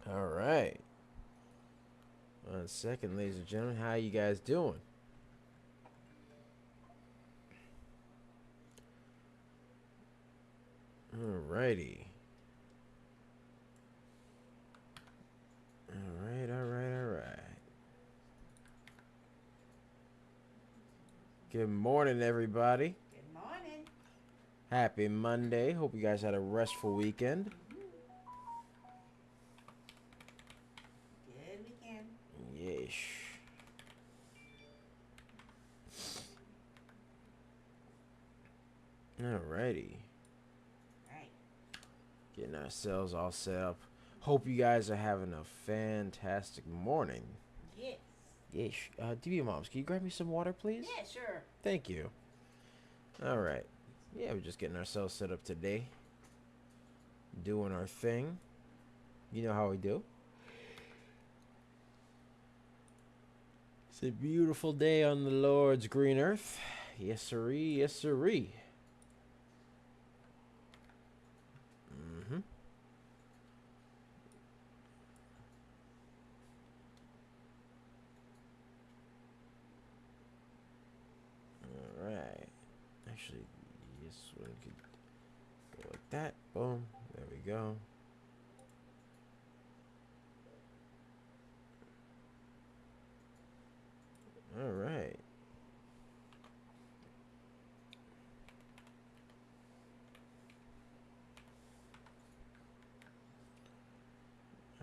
All right. 1 second, ladies and gentlemen. How you guys doing? All righty. All right, all right, all right. Good morning, everybody. Good morning. Happy Monday. Hope you guys had a restful weekend. Good weekend. Yes. Alrighty. Right. Getting ourselves all set up. Hope you guys are having a fantastic morning. Yes. Yes. DB Moms, can you grab me some water, please? Yeah, sure. Thank you. Alright. Yeah, we're just getting ourselves set up today. Doing our thing. You know how we do. It's a beautiful day on the Lord's green earth. Yes, sirree. Yes, sirree. Mm-hmm. Alright. Actually, this one could go like that. Boom. There we go. Alright.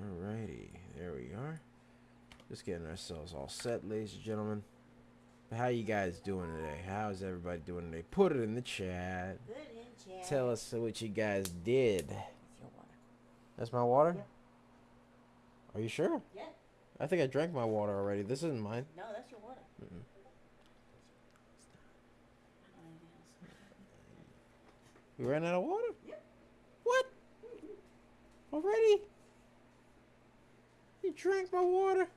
Alrighty. There we are. Just getting ourselves all set, ladies and gentlemen. How you guys doing today? How's everybody doing today? Put it in the chat. Good in chat. Tell us what you guys did. It's your water. That's my water? Yep. Are you sure? Yeah. I think I drank my water already. This isn't mine. No, that's your water. Mm-mm. We ran out of water? Yep. What? Already? You drank my water?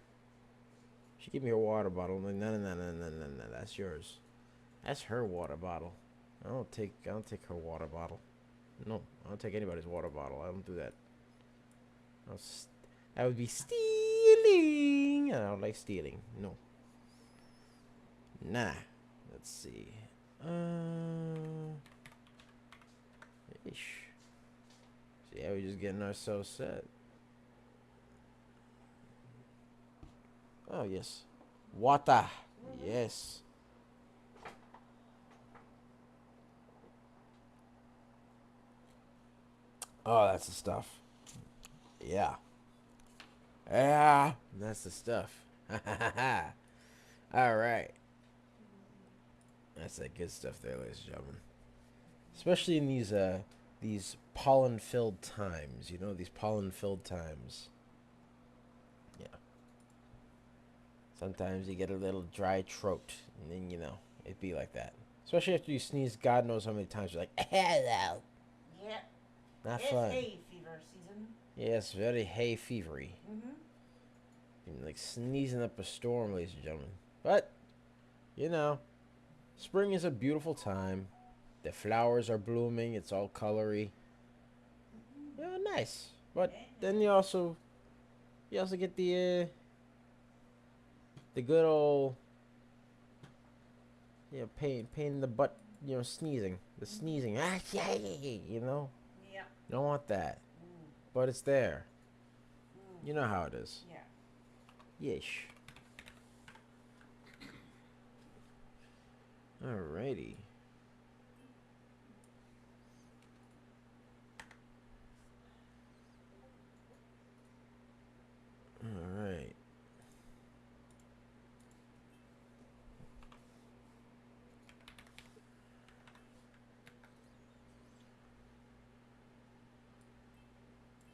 She gave me her water bottle. I'm like, no, no, no, no, no, no, no. That's yours. That's her water bottle. I don't take her water bottle. No, I don't take anybody's water bottle. I don't do that. That would be stealing. I don't like stealing. No. Nah. Let's see. Ish. So yeah, we're just getting ourselves set. Oh yes. Water. Yes. Oh, that's the stuff. Yeah. Yeah. That's the stuff. All right. That's that good stuff there, ladies and gentlemen. Especially in these pollen-filled times. You know, these pollen-filled times. Yeah. Sometimes you get a little dry throat, and then it'd be like that. Especially after you sneeze, God knows how many times you're like, hello. Yep. Not It's fun. hay fever season. Yes, very hay fevery. Mm-hmm. Like sneezing up a storm, ladies and gentlemen. But, you know, spring is a beautiful time. The flowers are blooming. It's all colory. Yeah, nice. But then you also get the good old pain in the butt. Sneezing. The sneezing. Ah, yeah, you know. Yep. You don't want that. Mm. But it's there. Mm. You know how it is. Yeah. Yeesh. Alrighty. Alright.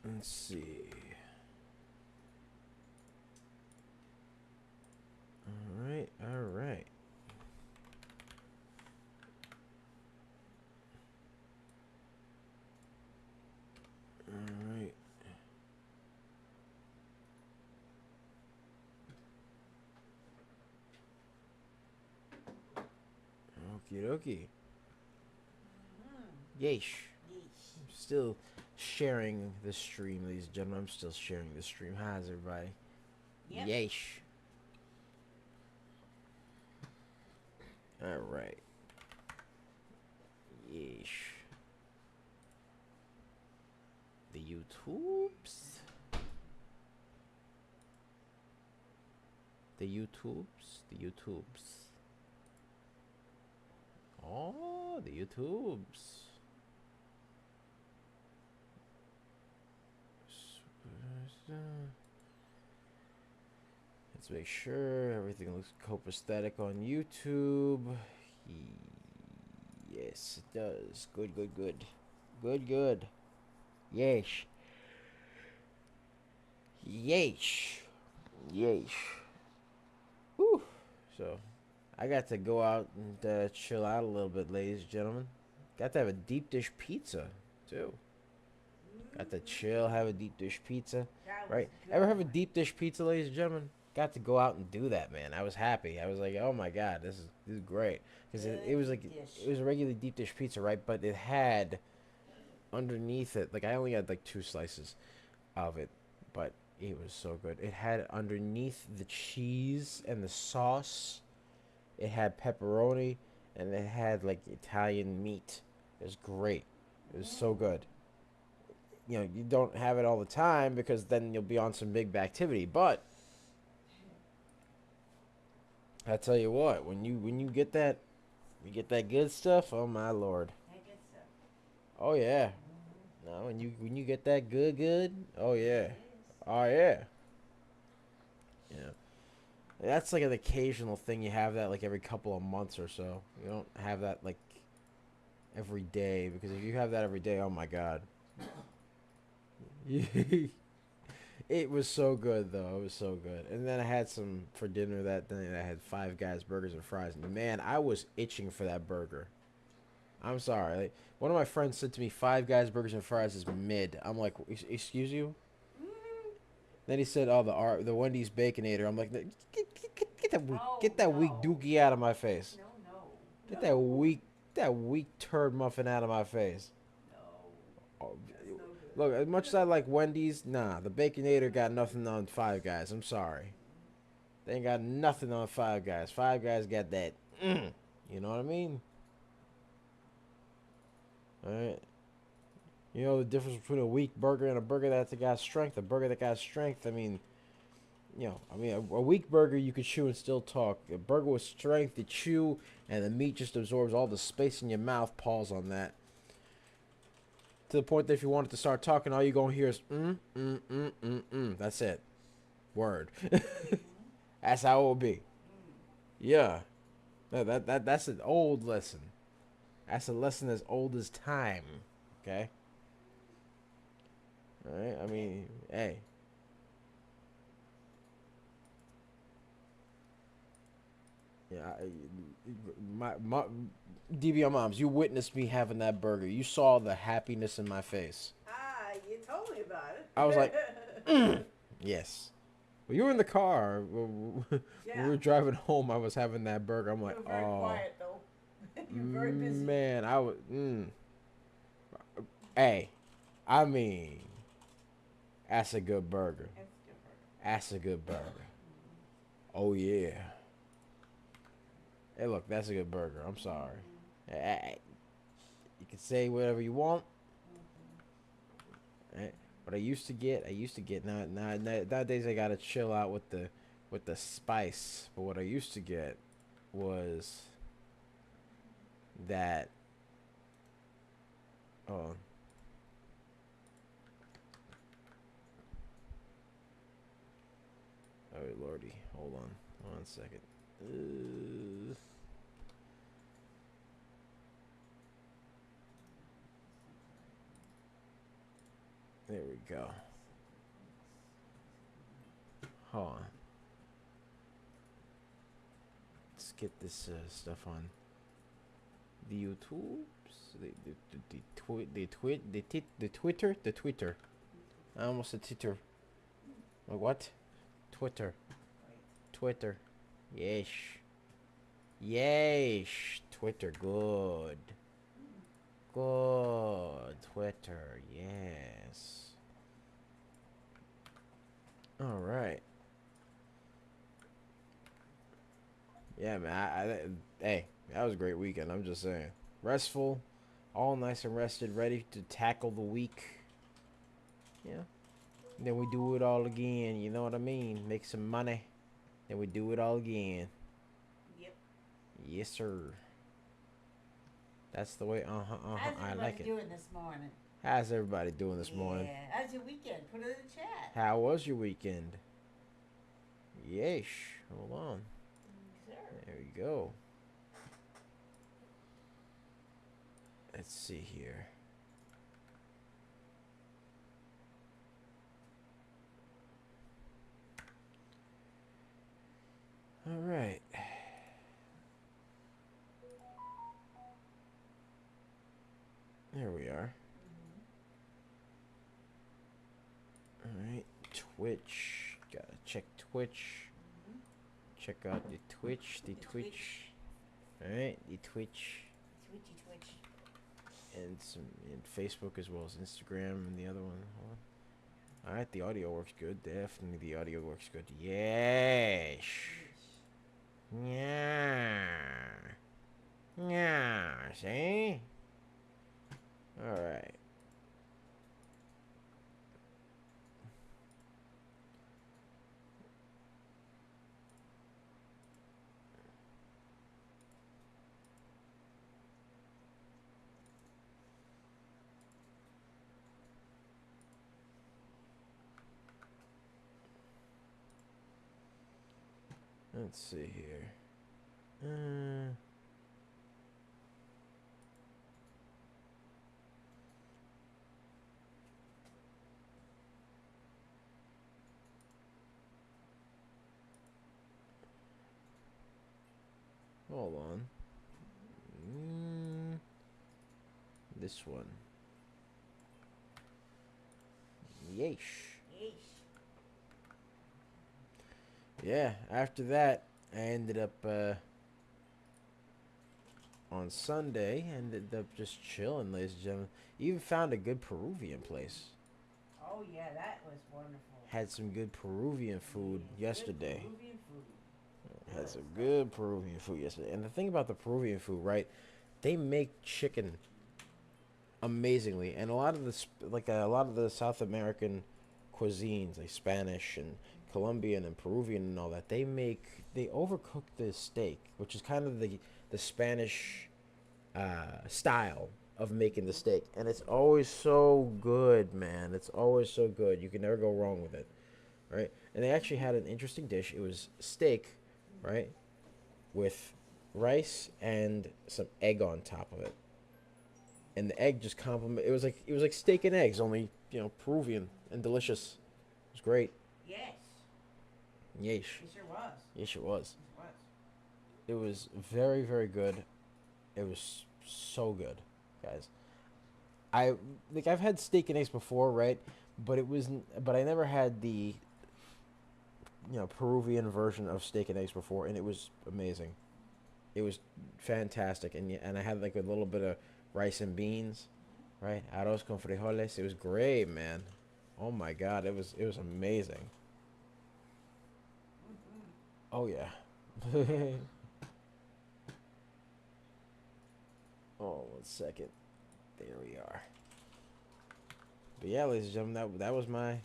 Let's see. Alright, alright. Alright. Okie dokie. Mm. Yeesh. Yeesh. Still sharing the stream, ladies and gentlemen. I'm still sharing the stream. How's everybody? Yep. Yeesh. All right. Yeesh. The YouTubes. The YouTubes. Oh, the YouTubes. Let's make sure everything looks copacetic on YouTube. Yes, it does. Good, good, good. Good, good. Yeesh. Yeesh. Yeesh. Whew. So, I got to go out and chill out a little bit, ladies and gentlemen. Got to have a deep dish pizza, too. Got to chill, have a deep dish pizza. That was Right? good. Ever have a deep dish pizza, ladies and gentlemen? Got to go out and do that, man. I was happy. I was like, oh my god, this is great. Because it was like, Good dish. it was a regular deep dish pizza, right? But it had underneath it, like I only had like 2 slices of it, but it was so good. It had underneath the cheese and the sauce, it had pepperoni, and it had like Italian meat. It was great. It was so good. You know, you don't have it all the time because then you'll be on some big activity. But I tell you what, when you get that, you get that good stuff. Oh my lord. That good stuff. Oh yeah. No, when you get that good. Oh yeah. It is. Oh yeah. Yeah. That's like an occasional thing. You have that like every couple of months or so. You don't have that like every day because if you have that every day, oh my god. It was so good though. It was so good. And then I had some for dinner that day. I had Five Guys burgers and fries. And man, I was itching for that burger. I'm sorry. Like, one of my friends said to me, Five Guys burgers and fries is mid. I'm like, excuse you? Then he said, "Oh, the Wendy's Baconator." I'm like, get that weak, Oh, get that weak no. dookie out of my face. No. Get No. that weak turd muffin out of my face. No. Oh, That's no good. look, as much as I like Wendy's, nah, the Baconator got nothing on Five Guys. I'm sorry, they ain't got nothing on Five Guys. Five Guys got that. You know what I mean? All right. You know the difference between a weak burger and a burger that's got strength. A burger that got strength, I mean, a weak burger you could chew and still talk. A burger with strength, you chew, and the meat just absorbs all the space in your mouth. Pause on that. To the point that if you wanted to start talking, all you're going to hear is, That's it. Word. That's how it will be. Yeah. That's an old lesson. That's a lesson as old as time. Okay? Alright? I mean, hey. Yeah, my DBR moms, you witnessed me having that burger. You saw the happiness in my face. Ah, you told me about it. I was like, yes. Well, you were in the car. When Yeah. we were driving home, I was having that burger. I'm You like, were very oh, quiet though. You were very busy. man, I was. Hey, I mean, that's a good burger. That's different. That's a good burger. Oh yeah. Hey, look, that's a good burger. I'm sorry. You can say whatever you want. Right? But I used to get nowadays I gotta chill out with the spice. But what I used to get was that. Oh. Oh lordy, hold on, 1 second. There we go. Hold on. Let's get this stuff on the YouTubes, the Twitter. I almost said Twitter. Like what? Twitter. Yeesh. Twitter, good. Good. Twitter. Yes. All right. Yeah, man. Hey, that was a great weekend. I'm just saying. Restful. All nice and rested. Ready to tackle the week. Yeah. Then we do it all again. You know what I mean? Make some money. Then we do it all again. Yep. Yes, sir. That's the way. How's I everybody like it. doing this morning? How's everybody doing this morning? Yeah. How's your weekend? Put it in the chat. How was your weekend? Yeesh. Hold on. Sir. There we go. Let's see here. All right. There we are. All right. Twitch. Gotta check Twitch. Check out the Twitch. The Twitch. All right. The Twitch. Twitchy. And some in Facebook as well as Instagram and the other one. Hold on. All right, the audio works good. Definitely, the audio works good. Yes. Yeah. Yeah. See. All right. Let's see here. Hold on. This one. Yeesh. Yeah, after that, I ended up on Sunday, ended up just chilling, ladies and gentlemen. Even found a good Peruvian place. Oh yeah, that was wonderful. Had some good Peruvian food yesterday. Good Peruvian food. Had some good Peruvian food yesterday. And the thing about the Peruvian food, right? They make chicken amazingly, and a lot of the South American cuisines, like Spanish and Colombian and Peruvian and all that, they overcook the steak, which is kind of the Spanish style of making the steak, and it's always so good, man. It's always so good. You can never go wrong with it, right? And they actually had an interesting dish. It was steak, right, with rice and some egg on top of it, and the egg just complement. It was like steak and eggs, only Peruvian and delicious. It was great. Yes. Yeesh. It sure was. Yes, it was. It was. It was very, very good. It was so good, guys. I've had steak and eggs before, right? But I never had the Peruvian version of steak and eggs before, and it was amazing. It was fantastic, and I had like a little bit of rice and beans, right? Arroz con frijoles. It was great, man. Oh my God, it was amazing. Oh yeah. Oh, 1 second. There we are. But yeah, ladies and gentlemen, that was my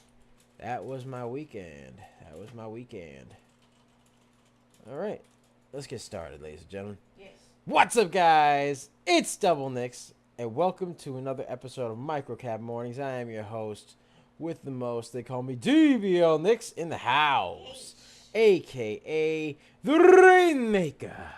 weekend. That was my weekend. All right, let's get started, ladies and gentlemen. Yes. What's up, guys? It's Double Nicks, and welcome to another episode of Microcap Mornings. I am your host with the most. They call me DBL Nicks in the house, aka the Rainmaker,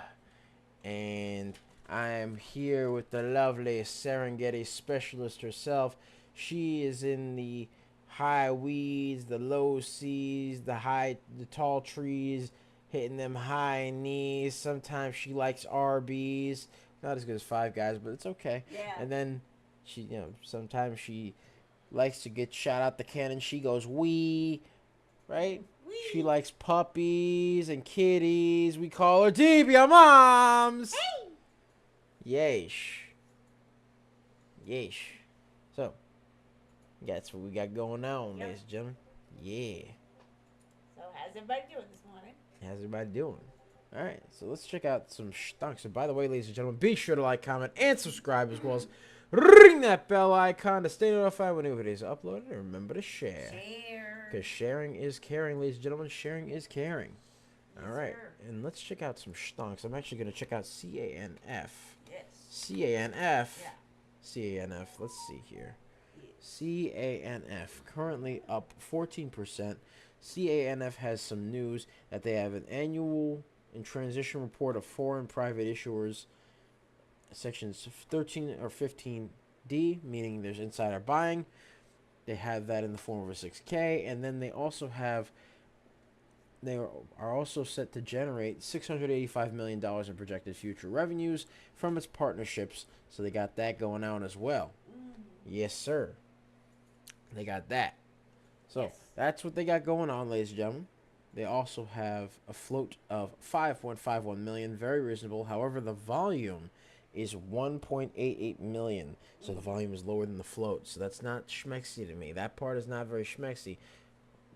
and I am here with the lovely Serengeti specialist herself. She is in the high weeds, the low seas, the tall trees, hitting them high knees. Sometimes she likes RBs. Not as good as Five Guys, but it's okay. Yeah. And then she, sometimes she likes to get shot out the cannon. She goes wee, right? Wee. She likes puppies and kitties. We call her DBL Moms. Hey. Yeesh. Yeesh. So, that's what we got going on, Yep. ladies and gentlemen. Yeah. So how's everybody doing this morning? How's everybody doing? All right, so let's check out some stunks. And by the way, ladies and gentlemen, be sure to like, comment, and subscribe, as well as ring that bell icon to stay notified when new videos are uploaded. And remember to share. Share. Because sharing is caring, ladies and gentlemen. Sharing is caring. Yes, All right, sir. and let's check out some stunks. I'm actually going to check out CANF. Yes. CANF. Yeah. CANF. Let's see here. Yes. CANF currently up 14%. CANF has some news that they have an annual and transition report of foreign private issuers, sections 13 or 15D, meaning there's insider buying. They have that in the form of a 6K, and then they also have. They are also set to generate $685 million in projected future revenues from its partnerships. So they got that going on as well. Yes, sir. They got that. So Yes. that's what they got going on, ladies and gentlemen. They also have a float of 5.51 million, very reasonable. However, the volume is 1.88 million. So the volume is lower than the float. So that's not schmexy to me. That part is not very schmexy.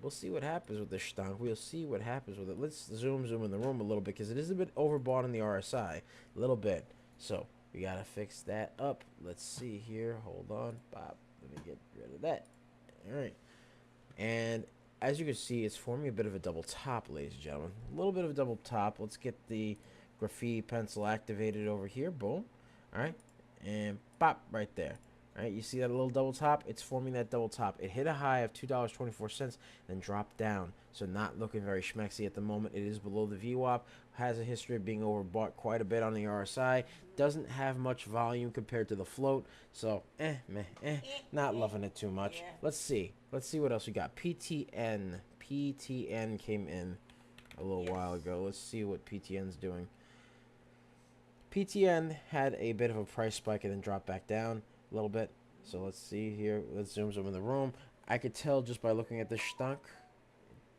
We'll see what happens with this stunk. We'll see what happens with it. Let's zoom in the room a little bit because it is a bit overbought in the RSI. A little bit. So we got to fix that up. Let's see here. Hold on. Bob. Let me get rid of that. All right. And as you can see, it's forming a bit of a double top, ladies and gentlemen. A little bit of a double top. Let's get the graffiti pencil activated over here. Boom. All right. And pop right there. All right, you see that little double top? It's forming that double top. It hit a high of $2.24, then dropped down. So not looking very schmexy at the moment. It is below the VWAP. Has a history of being overbought quite a bit on the RSI. Doesn't have much volume compared to the float. So, not loving it too much. Yeah. Let's see. Let's see what else we got. PTN. PTN came in a little while ago. Let's see what PTN's doing. PTN had a bit of a price spike and then dropped back down a little bit. So let's see here. Let's zoom in the room. I could tell just by looking at this stunk,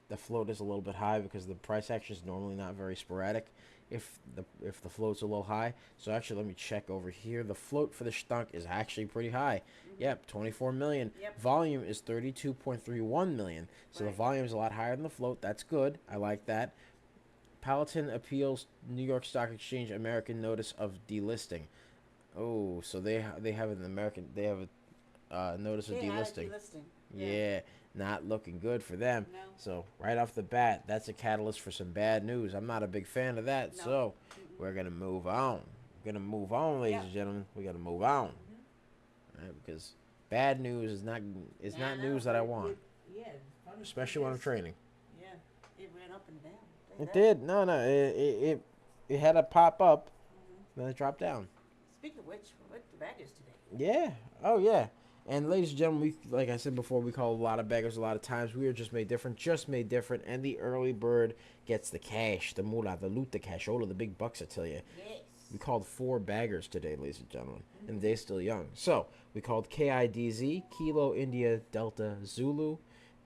the float is a little bit high because the price action is normally not very sporadic if the float's a little high. So actually, let me check over here. The float for the stunk is actually pretty high. Yep, 24 million. Yep. Volume is 32.31 million. So the volume is a lot higher than the float. That's good. I like that. Palatine appeals New York Stock Exchange American notice of delisting. Oh, so they have an American. They have a notice of delisting. Yeah, not looking good for them. No. So right off the bat, that's a catalyst for some bad news. I'm not a big fan of that. No. So we're gonna move on. We're gonna move on, ladies and gentlemen. We gotta move on, all right, because bad news is not news that I want, Yeah. especially when I'm training. Yeah. It went up and down. It did. No, it had a pop up, then it dropped down. Speaking of which, what the bag is today? Yeah. Oh, yeah. And ladies and gentlemen, we, like I said before, we call a lot of baggers a lot of times. We are just made different. And the early bird gets the cash, the moolah, the loot, the cashola, the big bucks, I tell you. Yes. We called 4 baggers today, ladies and gentlemen. And the day's still young. So, we called KIDZ, Kilo India Delta Zulu.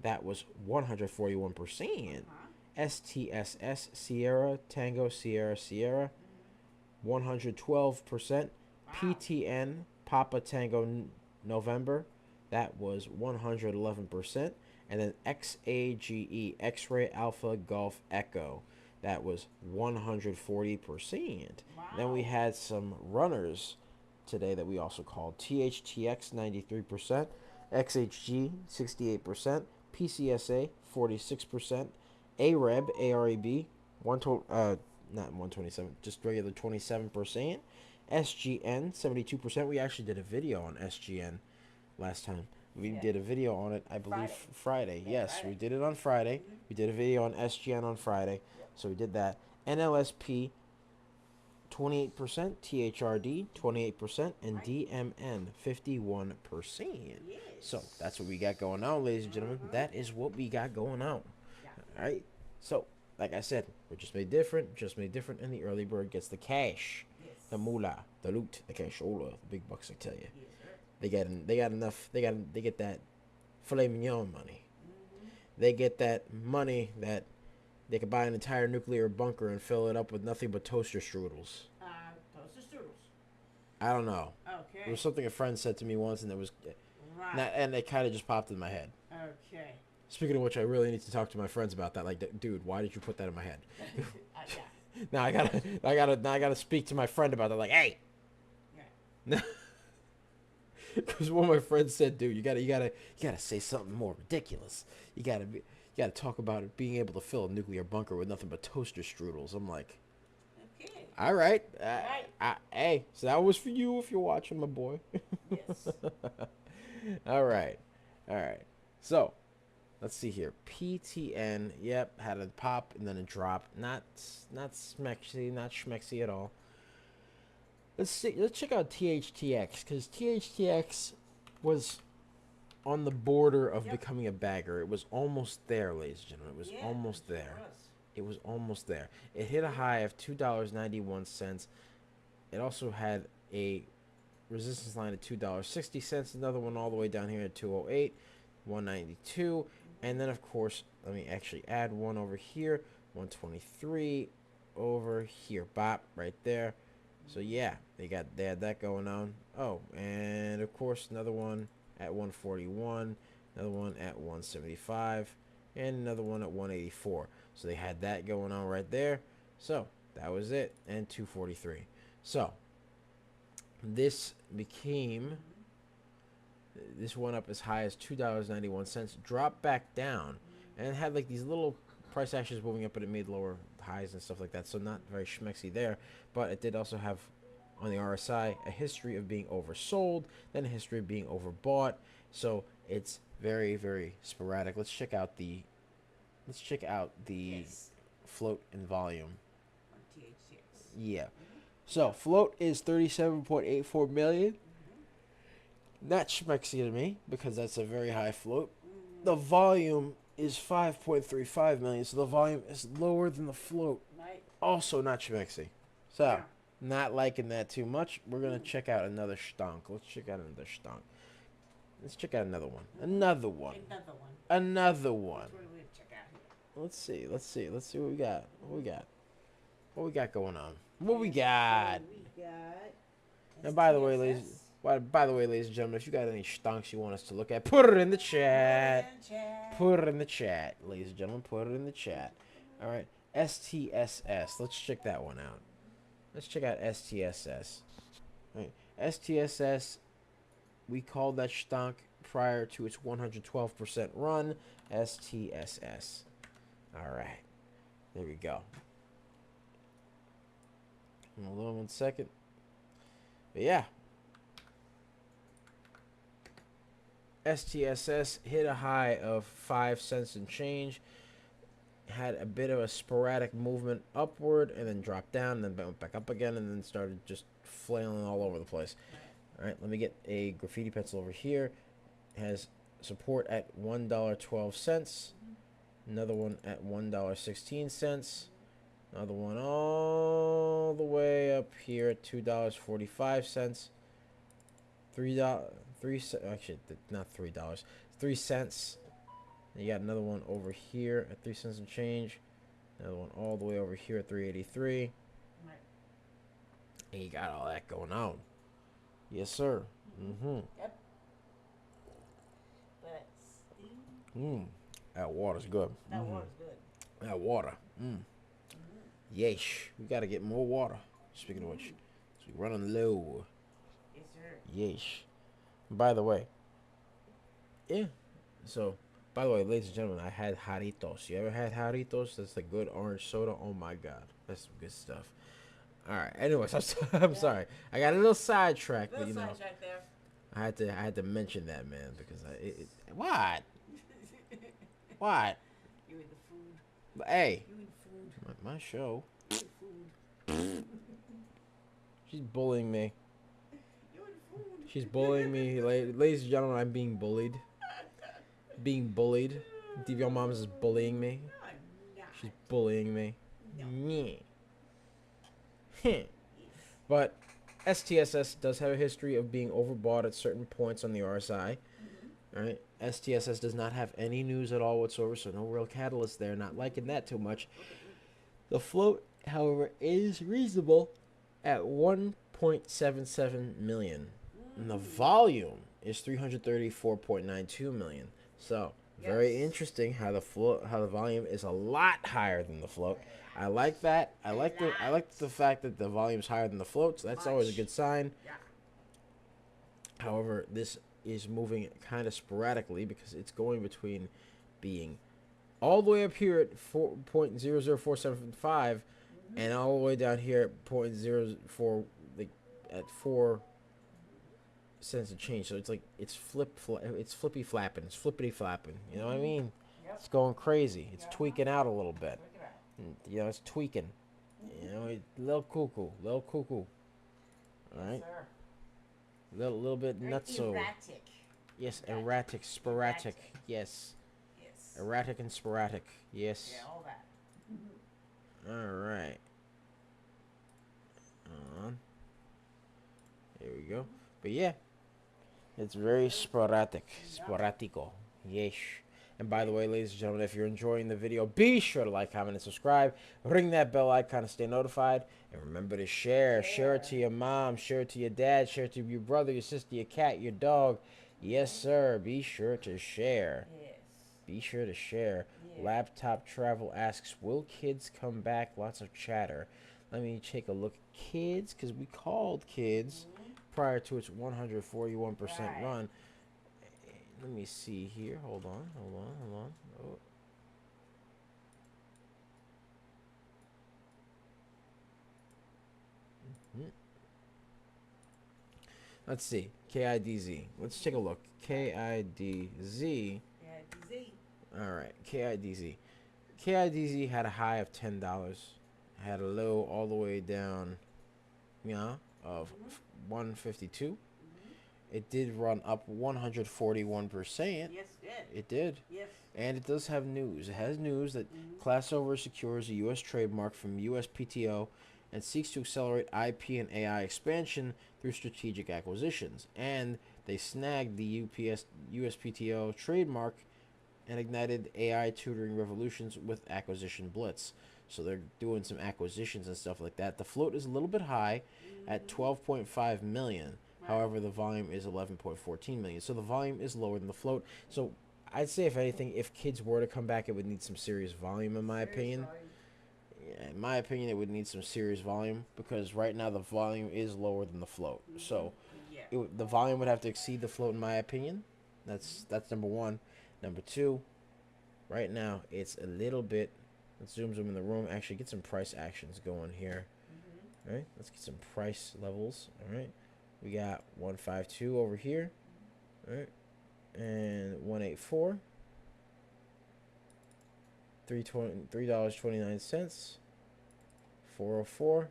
That was 141%. STSS Sierra Tango Sierra Sierra, 112%. PTN Papa Tango November, that was 111%. And then XAGE X-Ray Alpha Golf Echo, that was 140%. Then we had some runners today that we also called THTX 93%, XHG 68%, PCSA 46%, AREB AREB not 127, just regular 27%. SGN 72%. We actually did a video on SGN last time. We did a video on it, I believe, Friday. Yes, we did it on Friday. We did a video on SGN on Friday. So we did that. NLSP 28%, THRD 28%, and DMN 51%. So that's what we got going on, ladies and gentlemen. That is what we got going on. All right. So, like I said, we're just made different, and the early bird gets the cash, the moolah, the loot, the cashola, the big bucks. I tell you, they got enough. They get that filet mignon money. They get that money that they could buy an entire nuclear bunker and fill it up with nothing but toaster strudels. Toaster strudels. I don't know. Okay. It was something a friend said to me once, and it was, Right. and it kind of just popped in my head. Okay. Speaking of which, I really need to talk to my friends about that. Like, dude, why did you put that in my head? Yeah. Now I gotta speak to my friend about that. Like, hey, Yeah. because one of my friends said, dude, you gotta say something more ridiculous. You gotta talk about it being able to fill a nuclear bunker with nothing but toaster strudels. I'm like, Okay. all right, Right. hey, so that was for you if you're watching, my boy. Yes. All right, all right. So let's see here. PTN, yep, had a pop and then a drop. Not smexy, not schmexy at all. Let's see. Let's check out THTX because THTX was on the border of Yep. becoming a bagger. It was almost there, ladies and gentlemen. It was Yeah, almost sure there. was. It was almost there. It hit a high of $2.91. It also had a resistance line at $2.60. Another one all the way down here at 208, 192, and then of course, let me actually add one over here, 123 over here. Bop right there. So yeah, they had that going on. Oh, and of course another one at 141, another one at 175, and another one at 184. So they had that going on right there. So that was it, and 243. So this went up as high as $2.91, dropped back down, and it had like these little price actions moving up, but it made lower highs and stuff like that. So not very schmexy there, but it did also have on the RSI a history of being oversold, then a history of being overbought. So it's very, very sporadic. Let's check out the Yes. float and volume. On THTX. Yeah. So float is 37.84 million. Not schmexy to me because that's a very high float. The volume is 5.35 million, so the volume is lower than the float. Right. Also not schmexy. So Yeah. not liking that too much. We're gonna check out another stonk. Let's check out another stonk. Let's check out another one. Another one. Another one. Another one. What do we check out here? Let's see. Let's see what we got. What we got going on? What we got? We got And by the way, ladies and gentlemen, if you got any stonks you want us to look at, put it in the chat. Put it in the chat, ladies and gentlemen. Put it in the chat. All right. STSS. Let's check that one out. Let's check out STSS. All right. STSS, we called that stonk prior to its 112% run. STSS. All right. There we go. Hold on 1 second. But yeah. STSS hit a high of 5 cents and change. Had a bit of a sporadic movement upward and then dropped down and then went back up again and then started just flailing all over the place. All right, let me get a graffiti pencil over here. It has support at $1.12. Another one at $1.16. Another one all the way up here at $2.45. Actually, not $3. 3 cents. You got another one over here at 3 cents and change. Another one all the way over here at 3.83. Right. And you got all that going on. Yes, sir. Mm-hmm. Yep. Let's see. That water's good. That water's good. That water. Yeesh. We gotta get more water. Speaking of which, we're running low. Yes, sir. Yeesh. By the way, yeah. So, by the way, ladies and gentlemen, I had Jarritos. You ever had Jarritos? That's the good orange soda. Oh my god, that's some good stuff. All right. Anyways, I'm sorry. I got a little sidetracked, but Little you know, sidetrack there. I had to mention that, man, because what? What? You eat the food. But hey, You eat food. my show. You eat food. She's bullying me. You eat food. She's bullying me, ladies and gentlemen. I'm being bullied. Being bullied. Your mom is bullying me. No, I'm not. She's bullying me. No. Yeah. But STSS does have a history of being overbought at certain points on the RSI. All right. STSS does not have any news at all whatsoever, so no real catalyst there. Not liking that too much. The float, however, is reasonable at 1.2 1.77 million. And the volume is 334.92 million. So, very Yes. interesting how the volume is a lot higher than the float. I like that. I like the fact that the volume is higher than the float. So that's always a good sign. Yeah. However, this is moving kind of sporadically because it's going between being all the way up here at 4.00475 and all the way down here at 0.04, like at 4 cents a change. So it's like it's it's flippy flapping, it's flippity flapping. You know what I mean? Yep. It's going crazy. It's Uh-huh. tweaking out a little bit. Look at that. You know, it's tweaking. You know, little cuckoo, little cuckoo. All right, Yes, sir. little bit Very nutso. erratic. Yes, erratic, sporadic. Yes, Yes. erratic and sporadic. Yes. Yeah, all that. All right. On. There we go. But yeah, it's very sporadic. Sporadico. Yes. And by the way, ladies and gentlemen, if you're enjoying the video, be sure to like, comment, and subscribe. Ring that bell icon to stay notified. And remember to share. Share it to your mom. Share it to your dad. Share it to your brother, your sister, your cat, your dog. Yes, sir. Be sure to share. Yes. Be sure to share. Yeah. Laptop Travel asks, will kids come back? Lots of chatter. Let me take a look at kids, because we called kids prior to its 141% Right. run. Let me see here. Hold on. Oh. Mhm. Let's see. KIDZ. Let's take a look. KIDZ. Yeah, DZ. All right. KIDZ. KIDZ had a high of $10. Had a low all the way down, of 152. It did run up 141%. Yes, it did. It did. Yes. And it does have news. It has news that Classover secures a U.S. trademark from USPTO and seeks to accelerate IP and AI expansion through strategic acquisitions. And they snagged the USPTO trademark and ignited AI tutoring revolutions with acquisition blitz. So they're doing some acquisitions and stuff like that. The float is a little bit high at 12.5 million. However, the volume is 11.14 million. So the volume is lower than the float. So I'd say, if anything, if kids were to come back, it would need some serious volume, in my opinion. Yeah, in my opinion, it would need some serious volume, because right now the volume is lower than the float. So Yeah. the volume would have to exceed the float, in my opinion. That's number one. Number two, right now it's a little bit. Let's zoom in the room. Actually, get some price actions going here. All right, let's get some price levels. All right, we got 152 over here. All right, and 184. $3.29. 404.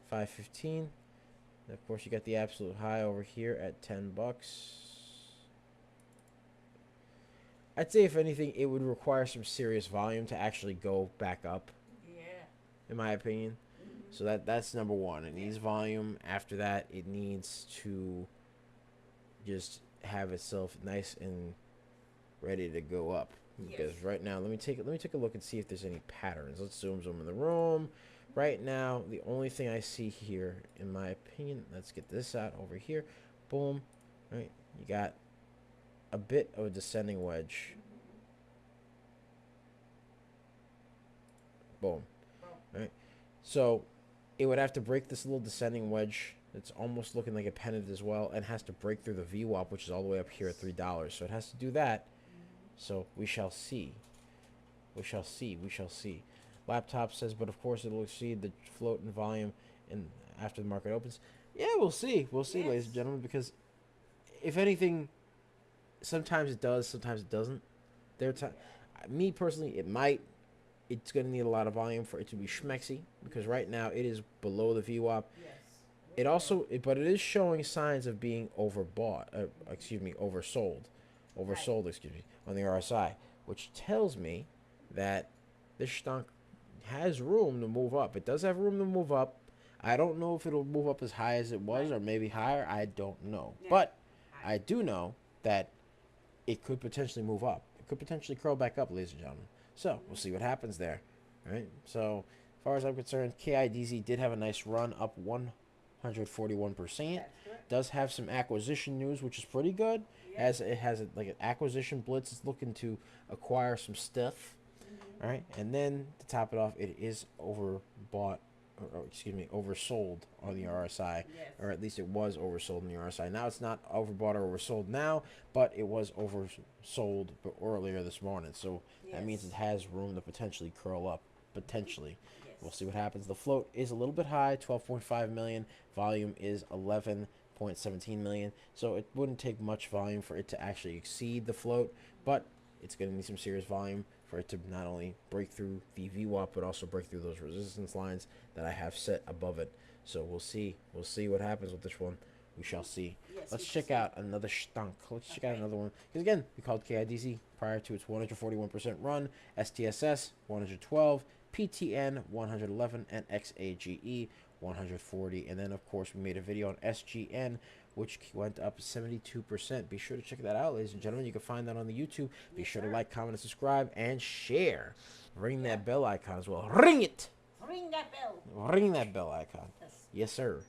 515. And of course, you got the absolute high over here at $10. I'd say, if anything, it would require some serious volume to actually go back up, Yeah. in my opinion. So that's number one. It needs volume. After that, it needs to just have itself nice and ready to go up. Because Yes. right now, let me take a look and see if there's any patterns. Let's zoom in the room. Right now, the only thing I see here, in my opinion, let's get this out over here. Boom. Right, you got a bit of a descending wedge. Boom. Right. So it would have to break this little descending wedge. It's almost looking like a pennant as well, and has to break through the VWAP, which is all the way up here at $3. So it has to do that. So we shall see. We shall see. We shall see. Laptop says, but of course it'll exceed the float and volume in after the market opens. Yeah, we'll see. We'll see, ladies and gentlemen, because if anything, sometimes it does, sometimes it doesn't. Me personally, it might. It's going to need a lot of volume for it to be schmexy, because right now it is below the VWAP. Yes. But it is showing signs of being overbought. Oversold. Oversold, on the RSI, which tells me that this stunk has room to move up. It does have room to move up. I don't know if it'll move up as high as it was, or maybe higher. I don't know. Yeah. But I do know that it could potentially move up. It could potentially curl back up, ladies and gentlemen. So we'll see what happens there. All right. So as far as I'm concerned, KIDZ did have a nice run up 141%. That's correct. Does have some acquisition news, which is pretty good. As it has like an acquisition blitz, it's looking to acquire some stuff. All right, and then to top it off, it is overbought, or excuse me, oversold on the RSI, Yes. or at least it was oversold on the RSI. Now it's not overbought or oversold now, but it was oversold earlier this morning. So that means it has room to potentially curl up. Potentially, Yes. we'll see what happens. The float is a little bit high, 12.5 million. Volume is 11.17 million. So it wouldn't take much volume for it to actually exceed the float, but it's going to need some serious volume for it to not only break through the VWAP, but also break through those resistance lines that I have set above it. So we'll see. We'll see what happens with this one. We shall see. Yes, Let's we check shall see. out another stunk. Let's check out another one. Because again, we called KIDZ prior to its 141% run, STSS 112, PTN 111, and XAGE 140. And then, of course, we made a video on SGN, which went up 72%. Be sure to check that out, ladies and gentlemen. You can find that on the YouTube. Be Yes, sure sir. to like, comment, and subscribe, and share. Ring that bell icon as well. Ring it! Ring that bell. Ring that bell icon. Yes. Yes, sir.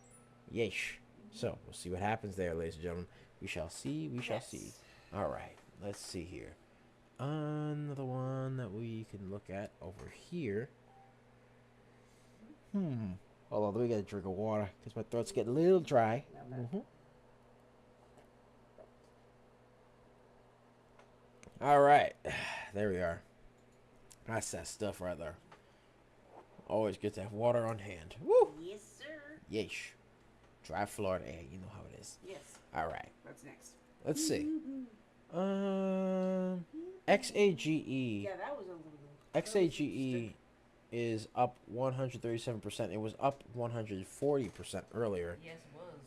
Yeesh. So, we'll see what happens there, ladies and gentlemen. We shall see. We shall Yes. see. All right. Let's see here. Another one that we can look at over here. Hold on. Let me get a drink of water because my throat's getting a little dry. All right. There we are. That's that stuff right there. Always good to have water on hand. Woo! Yes, sir. Yeesh. Dry Florida air. You know how it is. Yes. All right. What's next? Let's see. XAGE. Yeah, that was a little. XAGE is up 137%. It was up 140% earlier, Yes, it was.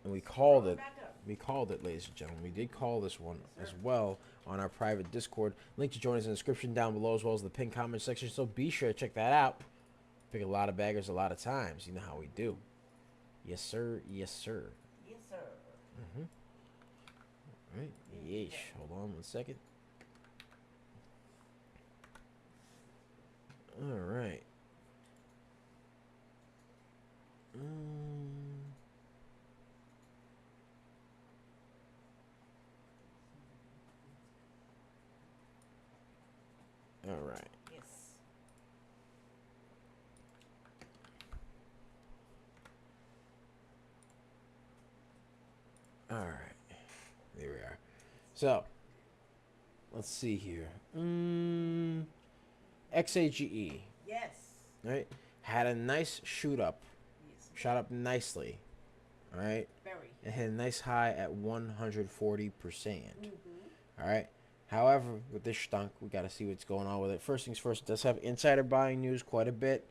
and we called it. Back up. We called it, ladies and gentlemen. We did call this one as well on our private Discord. Link to join us in the description down below, as well as the pinned comment section. So be sure to check that out. Pick a lot of baggers a lot of times. You know how we do. Yes, sir. Yes, sir. Yes, sir. All right. Yeesh. Hold on 1 second. All right. All right. Yes. All right. There we are. So, let's see here. XAGE, Yes. right? Had a nice shoot up. Yes. Shot up nicely. All right. Very. It had a nice high at 140%. Mm-hmm. All right. However, with this stunk, we got to see what's going on with it. First things first, it does have insider buying news quite a bit.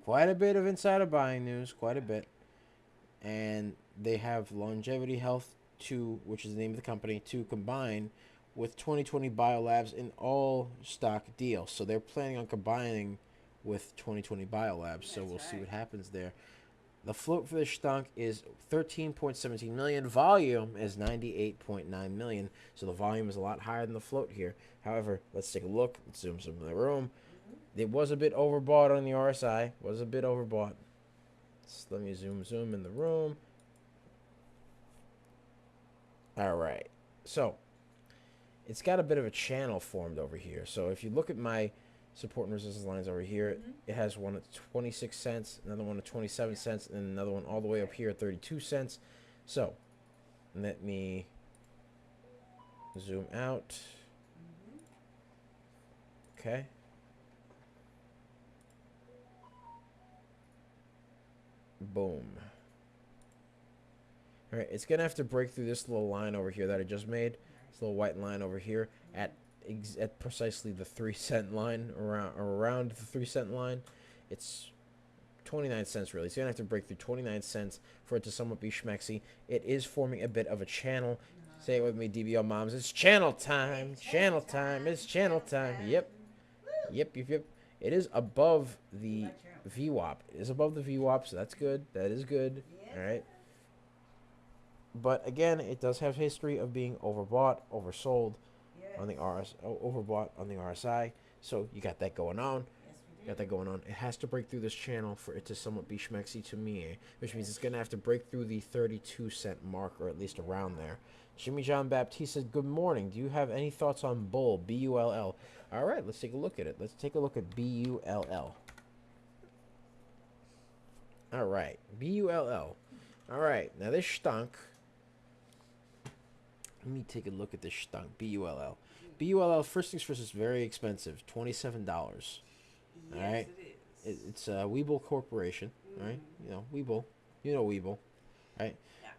Quite a bit of insider buying news, quite a bit. And they have Longevity Health 2, which is the name of the company, to combine with 2020 Biolabs in all stock deals. So they're planning on combining with 2020 Biolabs. So That's we'll see right. what happens there. The float for this stunk is 13.17 million. Volume is 98.9 million. So the volume is a lot higher than the float here. However, let's take a look. Let's zoom some in the room. It was a bit overbought on the RSI. Was a bit overbought. So let me zoom in the room. All right. So it's got a bit of a channel formed over here. So if you look at my support and resistance lines over here, it has one at 26 cents, another one at 27 cents, and another one all the way up here at 32 cents. So let me zoom out. Okay. Boom. All right, it's gonna have to break through this little line over here that I just made. This little white line over here at precisely the 3-cent line, around the 3-cent line. It's 29 cents really. It's gonna have to break through 29 cents for it to somewhat be schmexy. It is forming a bit of a channel. Say it with me, DBL moms. It's channel time. Channel time. It's channel time. Yep. Yep. It is above the VWAP. It is above the VWAP, so that's good. That is good. All right. But again, it does have history of being overbought, oversold on the overbought on the RSI. So you got that going on. Yes, we Got that going on. It has to break through this channel for it to somewhat be schmexy to me, which means it's going to have to break through the 32-cent mark, or at least around there. Jimmy John Baptiste says, good morning. Do you have any thoughts on Bull, B-U-L-L? All right, let's take a look at it. Let's take a look at B-U-L-L. All right, B-U-L-L. All right, now this stunk. Let me take a look at this stunk, B-U-L-L. B-U-L-L, first things first, is very expensive, $27. Yes, Alright. it is. It's a Weeble Corporation, right? You know, Weeble. You know Weeble, right? Yeah.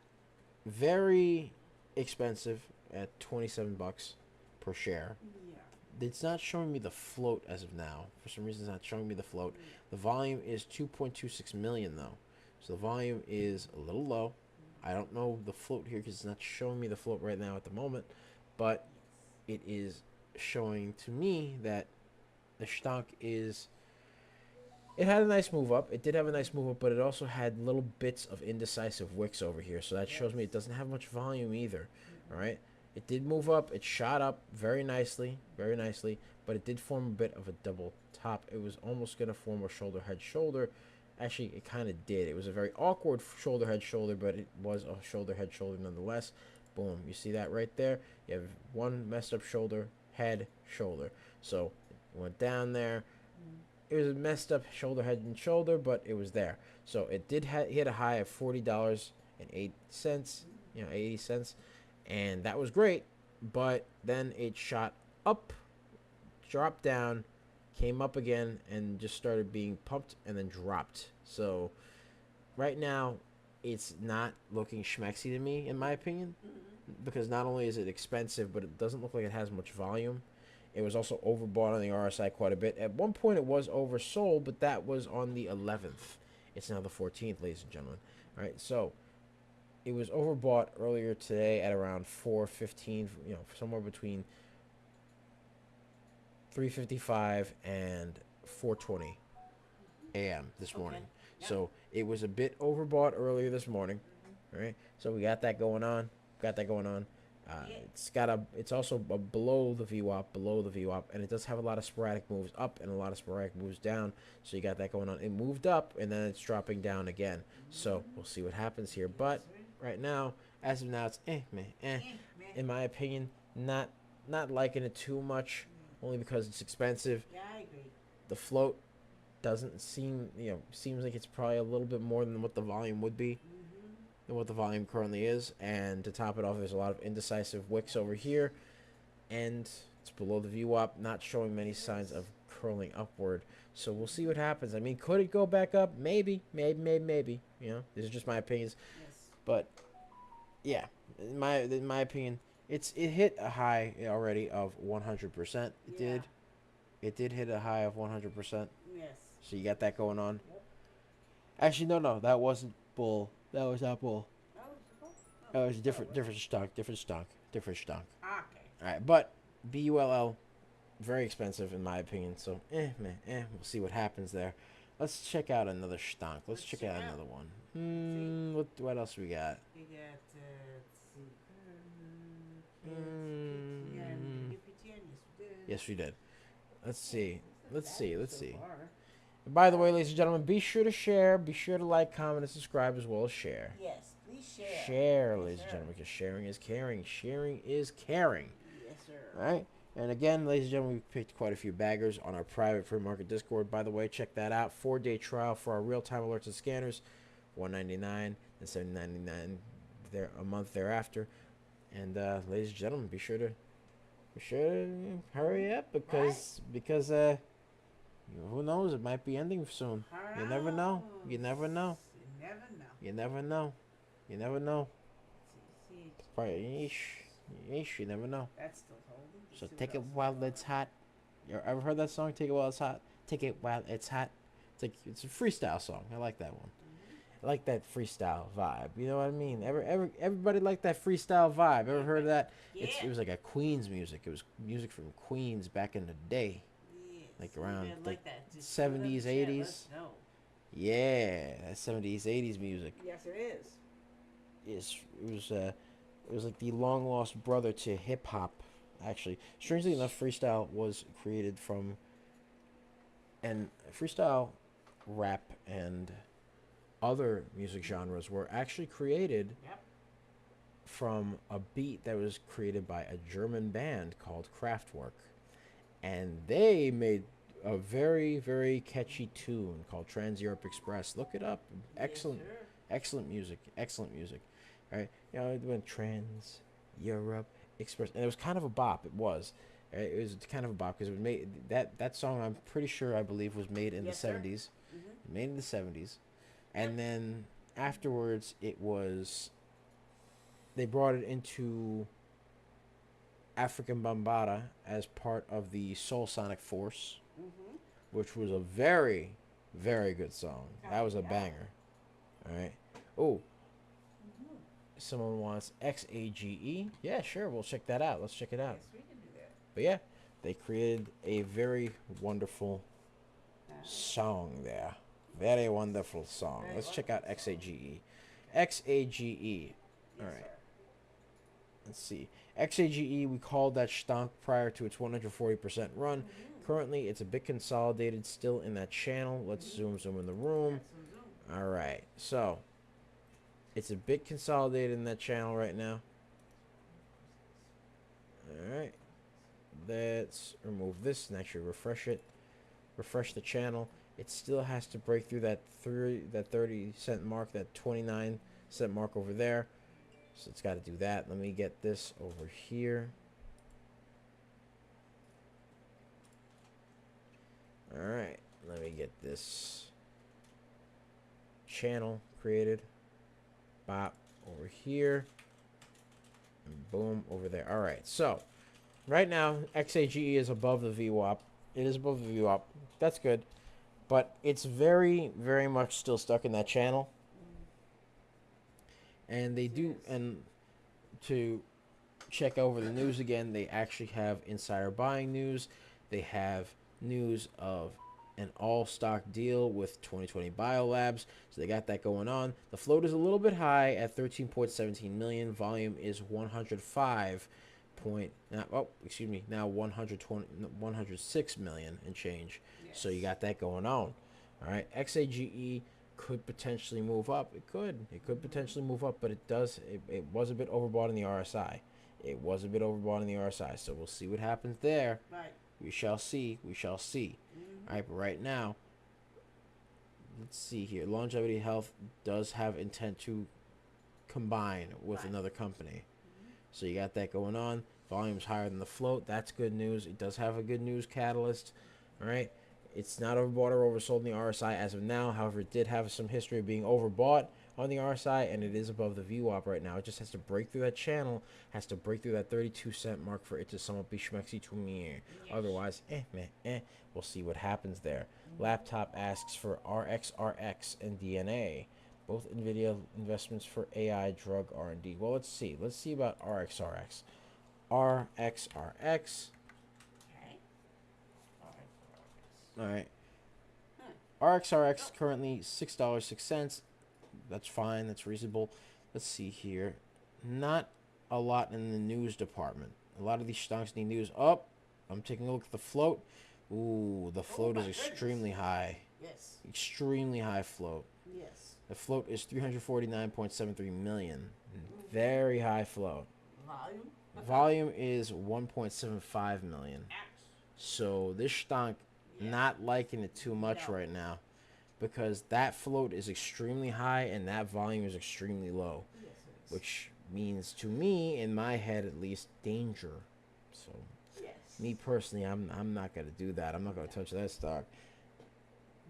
Very expensive at 27 bucks per share. Yeah. It's not showing me the float as of now. For some reason, it's not showing me the float. The volume is 2.26 million, though. So the volume is a little low. I don't know the float here because it's not showing me the float right now at the moment. But it is showing to me that the stock is... It had a nice move up. It did have a nice move up, but it also had little bits of indecisive wicks over here. So that shows me it doesn't have much volume either. All right. It did move up. It shot up very nicely, but it did form a bit of a double top. It was almost going to form a shoulder head shoulder. Actually, it kind of did. It was a very awkward shoulder head shoulder, but it was a shoulder head shoulder nonetheless. Boom. You see that right there? You have one messed up shoulder, head, shoulder. So it went down there. It was a messed up shoulder, head, and shoulder, but it was there. So it did hit a high of $40.08, 80 cents, and that was great. But then it shot up, dropped down, came up again, and just started being pumped and then dropped. So right now, it's not looking schmexy to me, in my opinion, because not only is it expensive, but it doesn't look like it has much volume. It was also overbought on the RSI quite a bit. At one point, it was oversold, but that was on the 11th. It's now the 14th, ladies and gentlemen. All right, so it was overbought earlier today at around 4:15. Somewhere between 3:55 and 4:20 a.m. this morning. Yep. So it was a bit overbought earlier this morning. All right, so we got that going on. It's also below the VWAP, and it does have a lot of sporadic moves up and a lot of sporadic moves down. So you got that going on. It moved up and then it's dropping down again. So we'll see what happens here. But right now, as of now, it's in my opinion, not liking it too much, only because it's expensive. Yeah, I agree. The float doesn't seem, seems like it's probably a little bit more than what the volume would be. Than what the volume currently is, and to top it off, there's a lot of indecisive wicks over here, and it's below the VWAP, not showing many signs of curling upward. So we'll see what happens. I mean, could it go back up? Maybe. This is just my opinions. Yes. But yeah, in my opinion, it hit a high already of 100%. It did hit a high of 100%. Yes. So you got that going on. Yep. Actually, no, that wasn't bull. That was not bull. Oh, It was different stock. okay. All right, but BULL, very expensive in my opinion. So we'll see what happens there. Let's check out another stock. Let's check out another one. What else we got? You got, Yes, we did. Let's see. So far. And by the way, ladies and gentlemen, be sure to share. Be sure to like, comment, and subscribe as well as share. Yes, please share. Share, Yes, ladies and sir. gentlemen, because sharing is caring. Sharing is caring. Yes, sir. All right. And again, ladies and gentlemen, we picked quite a few baggers on our private free market Discord. By the way, check that out. 4-day trial for our real-time alerts and scanners, $199 and $7.99 there a month thereafter. And ladies and gentlemen, be sure to hurry up because who knows, it might be ending soon. You never know. You never know. You never know. You never know. See, Probably, you never know. that's still holding. So See take what it else while is going it's hot. You ever heard that song? Take it while it's hot. Take it while it's hot. It's a freestyle song. I like that one. I like that freestyle vibe. You know what I mean? Everybody like that freestyle vibe. Ever heard of that? Yeah. It was like a Queens music. It was music from Queens back in the day. Yes, Like you around, better like, that. Just 70s, put it in the chat, 80s. let us know. Yeah, that 70s, 80s music. Yes, it is. It was like the long lost brother to hip hop. Actually, strangely enough, freestyle was created from And freestyle rap and other music genres were actually created Yep. from a beat that was created by a German band called Kraftwerk. And they made a very, very catchy tune called Trans Europe Express. Look it up. Excellent, Yes, sir. excellent music. Excellent music. All right. You know, it went Trans Europe Express. And it was kind of a bop. It was. Right? It was kind of a bop because it was made, that song, I'm pretty sure, I believe, was made in Yes, the sir. 70s. Mm-hmm. Made in the 70s. And then afterwards, it was, they brought it into African Bambata as part of the Soul Sonic Force, Mm-hmm. which was a very, very good song. That was a Yeah. banger. All right. Oh, Mm-hmm. someone wants XAGE. Yeah, sure. We'll check that out. Let's check it out. Yes, we can do that. But yeah, they created a very wonderful song there. Very wonderful song. Very Let's check out wonderful song. XAGE. XAGE. All Yes, right. sir. Let's see. XAGE, we called that stonk prior to its 140% run. Mm-hmm. Currently, it's a bit consolidated still in that channel. Let's zoom in the room. Got some zoom. All right. So, it's a bit consolidated in that channel right now. All right. Let's remove this and actually refresh it. Refresh the channel. It still has to break through that 30-cent mark, that 29-cent mark over there. So it's got to do that. Let me get this over here. All right. Let me get this channel created. Bop over here. And boom over there. All right. So right now, XAGE is above the VWAP. It is above the VWAP. That's good. But it's very, very much still stuck in that channel. And they do, and to check over the news again, they actually have insider buying news. They have news of an all-stock deal with 2020 Biolabs. So they got that going on. The float is a little bit high at 13.17 million. Volume is 105 point, now 106 million and change. Yes. So you got that going on. All right, XAGE could potentially move up. It could potentially move up, but it was a bit overbought in the RSI. It was a bit overbought in the RSI. So we'll see what happens there. Right. We shall see. We shall see. Mm-hmm. All right, but right now, let's see here. Longevity Health does have intent to combine with Right. another company. Mm-hmm. So you got that going on. Volume's higher than the float. That's good news. It does have a good news catalyst. All right. It's not overbought or oversold in the RSI as of now. However, it did have some history of being overbought on the RSI, and it is above the VWAP right now. It just has to break through that channel, has to break through that 32-cent mark for it to somewhat be schmexy to me. Yes. Otherwise, we'll see what happens there. Laptop asks for RXRX and DNA. Both NVIDIA investments for AI drug R&D. Well, let's see. Let's see about RXRX. RXRX. Okay. All right. RXRX currently $6.06. That's fine. That's reasonable. Let's see here. Not a lot in the news department. A lot of these stocks need news. Oh, I'm taking a look at the float. Ooh, the float is extremely high. Yes. Extremely high float. Yes. The float is 349.73 million. Very high float. Volume. Volume is 1.75 million. So this stock, not liking it too much right now, because that float is extremely high and that volume is extremely low, Yes, it is. which means to me, in my head at least, danger. So Yes. me personally, I'm not gonna do that. I'm not gonna touch that stock.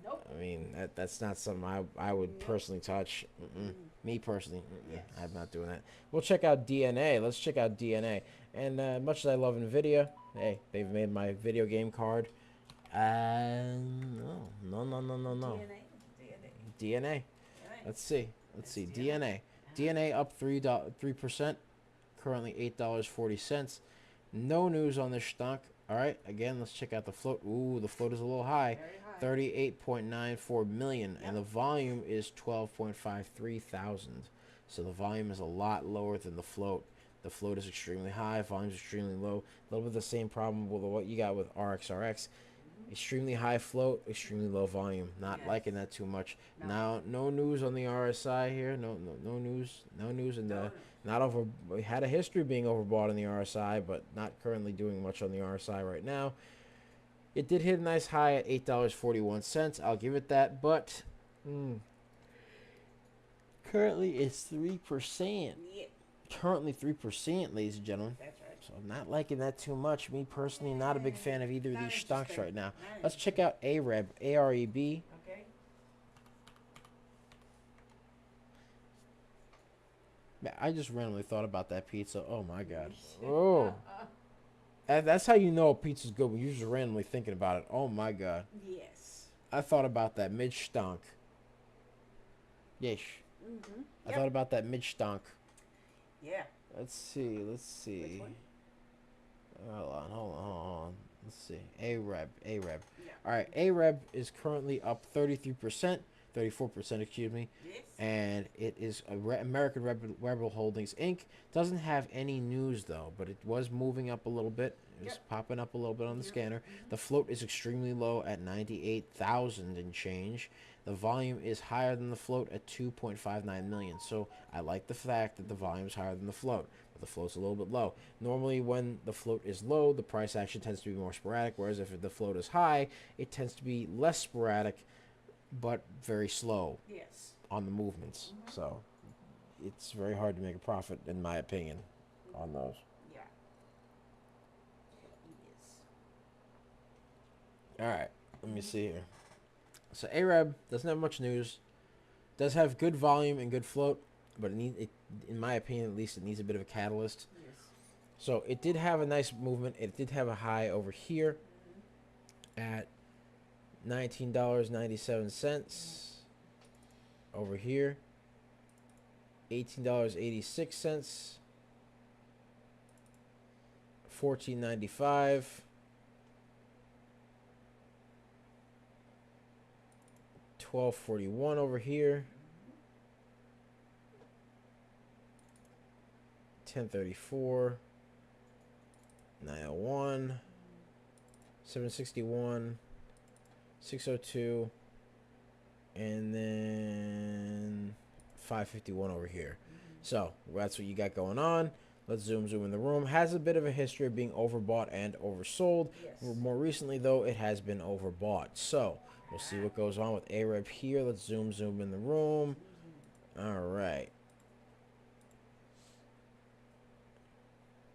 Nope. I mean, that's not something I would personally touch. Me personally, Yes. I'm not doing that. We'll check out DNA. Let's check out DNA. And much as I love NVIDIA, hey, they've made my video game card. No. DNA. DNA. Let's see. DNA. DNA up 3%. Currently $8.40. No news on this stock. All right. Again, let's check out the float. Ooh, the float is a little high. Very high. 38.94 million, and the volume is 12.53 thousand. So the volume is a lot lower than the float. The float is extremely high, volume is extremely low. A little bit the same problem with what you got with RXRX. Extremely high float, extremely low volume. Not Yes. liking that too much. No. Now, no news on the RSI here. No news. No news in the. Not over. We had a history of being overbought on the RSI, but not currently doing much on the RSI right now. It did hit a nice high at $8.41. I'll give it that, but currently it's 3%. Yeah. Currently 3%, ladies and gentlemen. That's right. So I'm not liking that too much. Me personally, not a big fan of either of Not these stocks interesting. right now. Not Let's check out AREB, AREB. Okay. Man, I just randomly thought about that pizza. Oh my god. Oh. And that's how you know a pizza's good, when you're just randomly thinking about it. Oh my god. Yes. I thought about that mid-stonk. Yes. Mm-hmm. I thought about that mid-stonk. Yeah. Let's see. Which one? Hold on. Let's see. AREB. Yeah. All right. AREB is currently up 33%, 34%, excuse me. Yes. And it is American Rebel Holdings Inc. Doesn't have any news though, but it was moving up a little bit. It was popping up a little bit on the scanner. The float is extremely low at 98,000 and change. The volume is higher than the float at 2.59 million. So I like the fact that the volume is higher than the float, but the float's a little bit low. Normally when the float is low, the price action tends to be more sporadic, whereas if the float is high, it tends to be less sporadic, but very slow Yes. on the movements. So it's very hard to make a profit, in my opinion, on those. Yeah. Yes. All right, let me see here. So AREB doesn't have much news. Does have good volume and good float, but in my opinion, at least, it needs a bit of a catalyst. Yes. So it did have a nice movement. It did have a high over here at $19.97. Over here, $18.86. $14.95. $12.41 over here. $10.34. $9.01. $7.61. $6.02. And then $5.51 over here. So that's what you got going on. Let's zoom in the room. Has a bit of a history of being overbought and oversold. Yes. More recently, though, it has been overbought. So we'll see what goes on with AREB here. Let's zoom in the room. All right.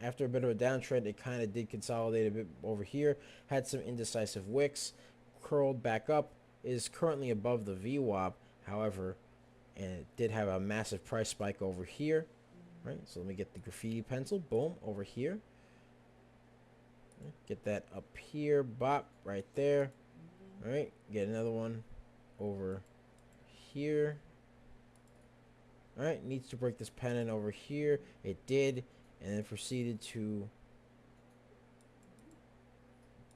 After a bit of a downtrend, it kind of did consolidate a bit over here. Had some indecisive wicks. Curled back up. Is currently above the VWAP. However, and it did have a massive price spike over here. Right, so let me get the graffiti pencil. Boom, over here. Get that up here. Bop, right there. All right, get another one over here. All right, needs to break this pennant over here. It did, and then proceeded to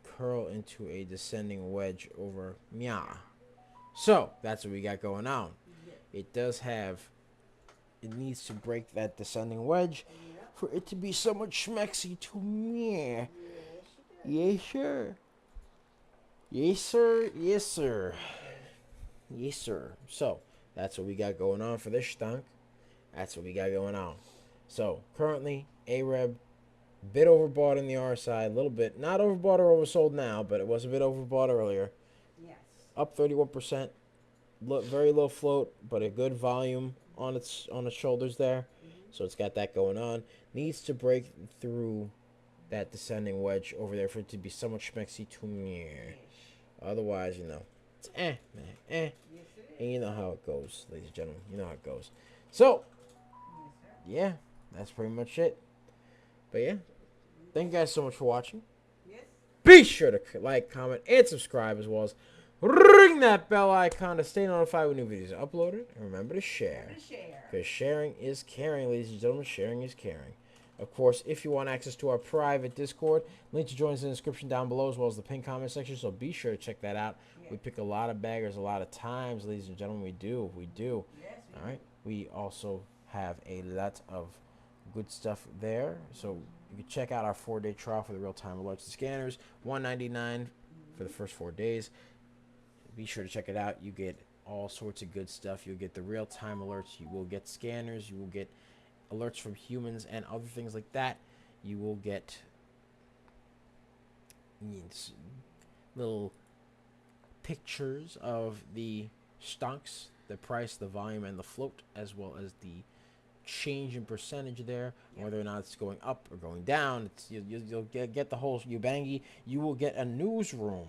curl into a descending wedge over Mya. So that's what we got going on. It does have. It needs to break that descending wedge for it to be somewhat schmexy to me. Yes, sir. Yes, sir. Yes, sir. Yes, sir. So that's what we got going on for this stunk. That's what we got going on. So currently, AREB, bit overbought in the RSI, a little bit. Not overbought or oversold now, but it was a bit overbought earlier. Yes. Up 31%. Very low float, but a good volume on its shoulders there. So it's got that going on. Needs to break through that descending wedge over there for it to be somewhat schmexy to me. Otherwise, you know, it's man, Yes, it and you know how it goes, ladies and gentlemen. You know how it goes. So, yeah, that's pretty much it. But yeah, thank you guys so much for watching. Yes. Be sure to like, comment, and subscribe, as well as ring that bell icon to stay notified when new videos are uploaded. And remember to share. Because sharing is caring, ladies and gentlemen. Sharing is caring. Of course, if you want access to our private Discord, link to join us in the description down below, as well as the pinned comment section. So be sure to check that out. Yeah. We pick a lot of baggers a lot of times, ladies and gentlemen. We do. Yes. All right. We also have a lot of good stuff there. So you can check out our 4-day trial for the real-time alerts and scanners. $199 for the first 4 days. Be sure to check it out. You get all sorts of good stuff. You'll get the real-time alerts. You will get scanners. You will get alerts from humans and other things like that. You will get little pictures of the stocks, the price, the volume, and the float, as well as the change in percentage there, whether or not it's going up or going down. You'll get the whole ubangi. You will get a newsroom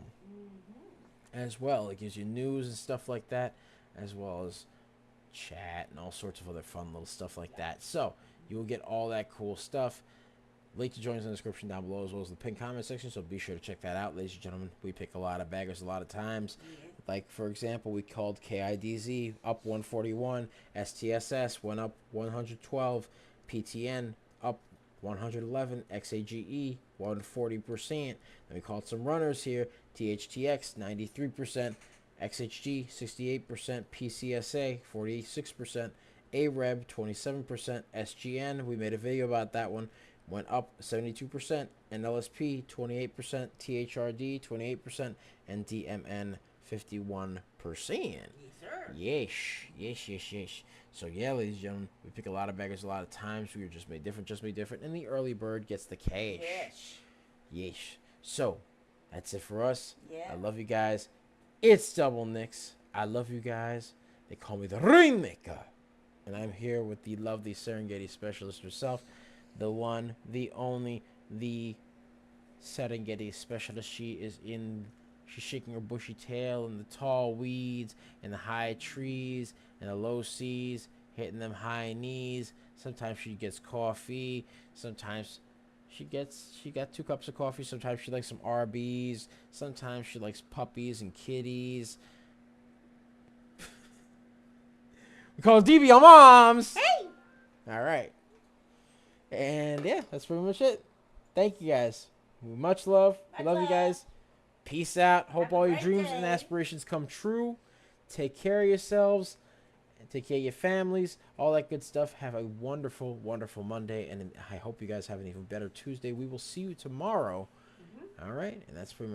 as well. It gives you news and stuff like that, as well as chat and all sorts of other fun little stuff like that. So you will get all that cool stuff. Link to join us in the description down below, as well as the pinned comment section, so be sure to check that out, ladies and gentlemen. We pick a lot of baggers a lot of times. Like, for example, we called KIDZ up 141, STSS went up 112, PTN up 111, XAGE 140%. And we called some runners here, THTX 93%, XHG 68%, PCSA 46%, AREB 27%, SGN, we made a video about that one, went up 72%, and LSP 28%, THRD 28%, and DMN 51%. Yes, sir. Yes. So yeah, ladies and gentlemen, we pick a lot of baggers a lot of times. We are just made different, and the early bird gets the cash. Yes. So that's it for us. Yeah. I love you guys. It's Double Nicks. I love you guys. They call me the Rainmaker, and I'm here with the lovely Serengeti specialist herself, the one, the only, the Serengeti specialist. She's shaking her bushy tail in the tall weeds and the high trees and the low seas, hitting them high knees. Sometimes she gets coffee. Sometimes she got 2 cups of coffee. Sometimes she likes some RBs. Sometimes she likes puppies and kitties. We call it DB on moms. Hey! All right. And yeah, that's pretty much it. Thank you guys. Much love. We love you guys. Peace out. Hope Have a all your great dreams day. and aspirations come true. Take care of yourselves. And take care of your families. All that good stuff. Have a wonderful, wonderful Monday. And I hope you guys have an even better Tuesday. We will see you tomorrow. All right. And that's pretty much